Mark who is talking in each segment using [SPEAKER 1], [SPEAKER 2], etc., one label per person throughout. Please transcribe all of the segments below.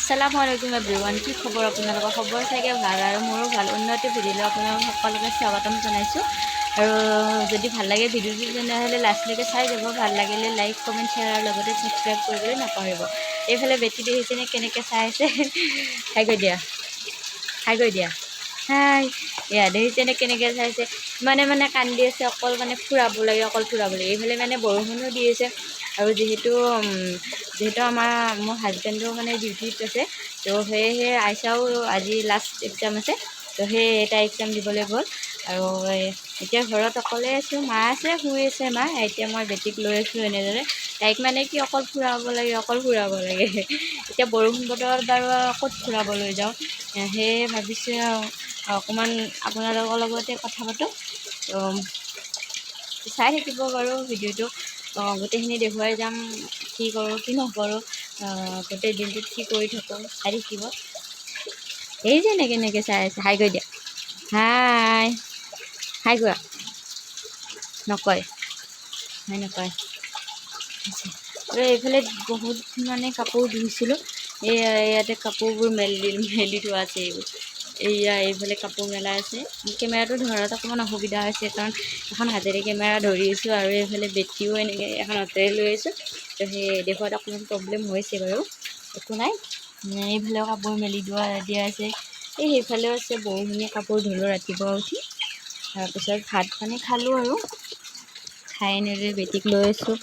[SPEAKER 1] আসসালামু আলাইকুম এভৰিৱান, কি খবৰ? আপোনালোকৰ খবৰ চাগে ভাল আৰু মোৰো ভাল। উন্নতি ভিডিঅ'লৈ আপোনালোক সকলোকে স্বাগতম জনাইছোঁ। আৰু যদি ভাল লাগে ভিডিঅ'টো তেনেহ'লে লাষ্টলৈকে চাই যাব। ভাল লাগিলে লাইক কমেণ্ট শ্বেয়াৰ আৰু লগতে ছাবস্ক্ৰাইব কৰিবলৈ নাপাহৰিব। এইফালে বেটি দেখিছেনে কেনেকৈ চাই আছে? হাই কৰি দিয়া, হাই কৰি দিয়া, হাই। এয়া দেখিছেনে কেনেকৈ চাইছে? মানে কান্দি আছে, অকল ফুৰাব লাগে, অকল ফুৰাব লাগে। এইফালে বৰষুণো দি আছে আৰু যিহেতু মোৰ হাজবেণ্ডো ডিউটিত আছে, তো সেয়েহে আইচাও আজি লাষ্ট এক্সাম আছে, তো সেই এটা এক্সাম দিবলৈ গ'ল। আৰু এতিয়া ঘৰত অকলে আছোঁ, মা আছে, শুই আছে মা। এতিয়া মই বেটিক লৈ আছোঁ এনেদৰে। তাইক কি অকল ফুৰাব লাগে, অকল ফুৰাব লাগে। এতিয়া বৰষুণ বতৰত বাৰু ক'ত ফুৰাবলৈ যাওঁ, সেয়ে ভাবিছোঁ অকণমান আপোনালোকৰ লগতে কথা পাতোঁ। চাই থাকিব বাৰু ভিডিঅ'টো, গোটেইখিনি দেখুৱাই যাম, কি কৰোঁ কি নকৰোঁ, গোটেই দিনটোত কি কৰি থাকোঁ চাই থাকিব। এই যে কেনেকৈ চাই আছে, হাই কৰি দিয়া, হাই হাই কোৱা। নকয়, হাই নকয়। আৰু এইফালে বহুত কাপোৰ ধুইছিলোঁ। ইয়াতে কাপোৰবোৰ মেলি থোৱা আছে। এইফালে কাপোৰ মেলা আছে। কেমেৰাটো ধৰাত অকণমান অসুবিধা হৈছে, কাৰণ এখন হাতেৰে কেমেৰা ধৰি আছোঁ আৰু এইফালে বেটিও এনেকৈ এখন হাতেৰে লৈ আছোঁ, তো সেই দেখুৱাত অকণমান প্ৰব্লেম হৈছে বাৰু, একো নাই। এইফালেও কাপোৰ মেলি দিয়া আছে। সেইফালেও আছে, বহুখিনি কাপোৰ ধুলোঁ ৰাতিপুৱা উঠি। তাৰপিছত ভাত পানী খালোঁ আৰু খাই এনেদৰে বেটিক লৈ আছোঁ।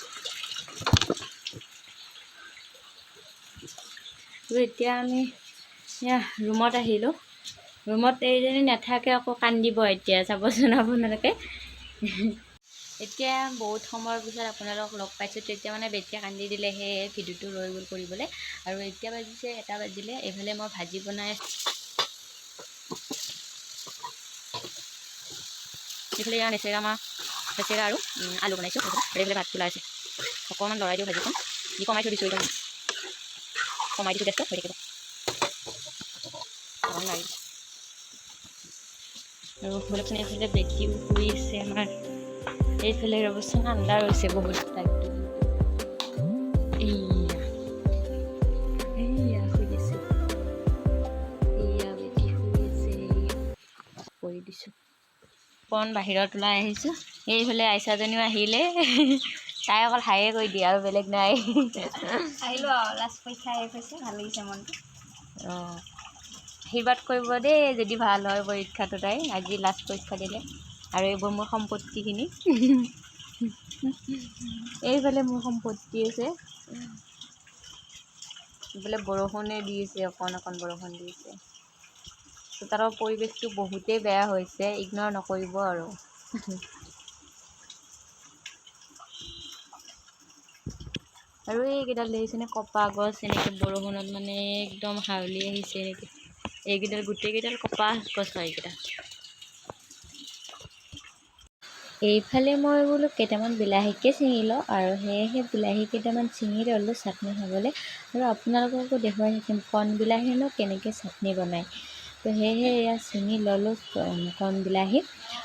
[SPEAKER 1] এতিয়া আমি ৰুমত আহিলোঁ। ৰুমত এইজনী নাথাকে, আকৌ কান্দিব এতিয়া, চাবচোন আপোনালোকে। এতিয়া বহুত সময়ৰ পিছত আপোনালোকক লগ পাইছোঁ। তেতিয়া বেটিয়ে কান্দি দিলে, সেয়ে ভিডিঅ'টো ৰৈ গ'ল কৰিবলৈ। আৰু এতিয়া বাজিছে 1 বাজিলে। এইফালে মই ভাজি বনাই এইফালে লেচেৰা আৰু আলু বনাইছোঁ। এইফালে ভাত তোলা আছে, অকণমান লৰাই দিওঁ ভাজিখন। কমাই থৈ দিছোঁ, কমাই দিছোঁ গেছটো, হৈ থাকিব। আৰু বলকচোন, এইফালে বেটিও শুই আছে আমাৰ। এইফালে ৰ'বচোন, আন্ধাৰ হৈছে বহুত টাইমটো। এয়া শুই আছে, বেটি শুই আছে। কৰি দিছোঁ, অকণ বাহিৰত ওলাই আহিছোঁ। এইফালে আইচাজনীও আহিলে, তাই অকল হায়ে কৰি দিয়ে আৰু বেলেগ নাই। আহিলোঁ আৰু লাষ্ট পৰীক্ষা শেষ হৈছে, ভাল লাগিছে মনটো। আশীৰ্বাদ কৰিব দেই, যদি ভাল হয় পৰীক্ষাটো। তাই আজি লাষ্ট পৰীক্ষা দিলে, আৰু এইবোৰ মোৰ সম্পত্তিখিনি। এইফালে মোৰ সম্পত্তি আছে। এইফালে বৰষুণে দি আছে, অকণ বৰষুণ দি আছে। চোতালৰ পৰিৱেশটো বহুতেই বেয়া হৈছে, ইগনৰ নকৰিব আৰু। আৰু এইকেইডাল দেখিছেনে, কপা গছ এনেকৈ বৰষুণত একদম হাউলি আহিছে এনেকৈ। এইকেইডাল গোটেইকেইডাল কপা গছ হয় এইকেইটা। এইফালে মই বোলো কেইটামান বিলাহীকে ছিঙি লওঁ, আৰু সেয়েহে বিলাহী কেইটামান ছিঙি ল'লোঁ চাটনি খাবলৈ। আৰু আপোনালোককো দেখুৱাই থাকিম কণ বিলাহীনো কেনেকৈ চাটনি বনায়। তো সেয়েহে এয়া ছিঙি ল'লোঁ কণ বিলাহী।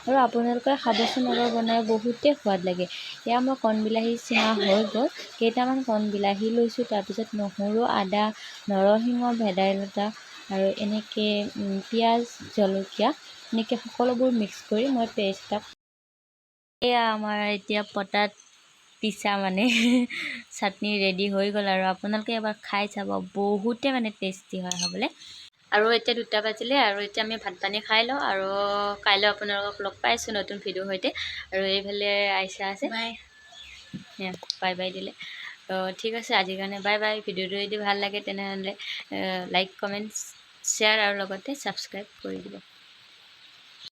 [SPEAKER 1] আৰু আপোনালোকে খাবচোন, এবাৰ বনাই বহুতেই সোৱাদ লাগে। এয়া মই কণ বিলাহী ছিঙা হৈ গ'ল। কেইটামান কণ বিলাহী লৈছোঁ, তাৰপিছত নহৰু, আদা, নৰসিংহ, ভেদাইলতা আৰু এনেকৈ পিঁয়াজ, জলকীয়া এনেকৈ সকলোবোৰ মিক্স কৰি মই পেষ্ট এটা। এয়া আমাৰ এতিয়া পটাত পিছা চাটনি ৰেডি হৈ গ'ল। আৰু আপোনালোকে এবাৰ খাই চাব, বহুতে টেষ্টি হয় খাবলৈ। আৰু এতিয়া 2টা বাজিলে, আৰু এতিয়া আমি ভাত পানী খাই লওঁ, আৰু কাইলৈ আপোনালোকক লগ পাইছোঁ নতুন ভিডিঅ'ৰ সৈতে। আৰু এইফালে আইচা আছে, বাই বাই দিলে। তো ঠিক আছে, আজিৰ কাৰণে বাই বাই। ভিডিঅ'টো যদি ভাল লাগে তেনেহ'লে লাইক কমেণ্ট শ্বেয়াৰ আৰু লগতে ছাবস্ক্ৰাইব কৰি দিব।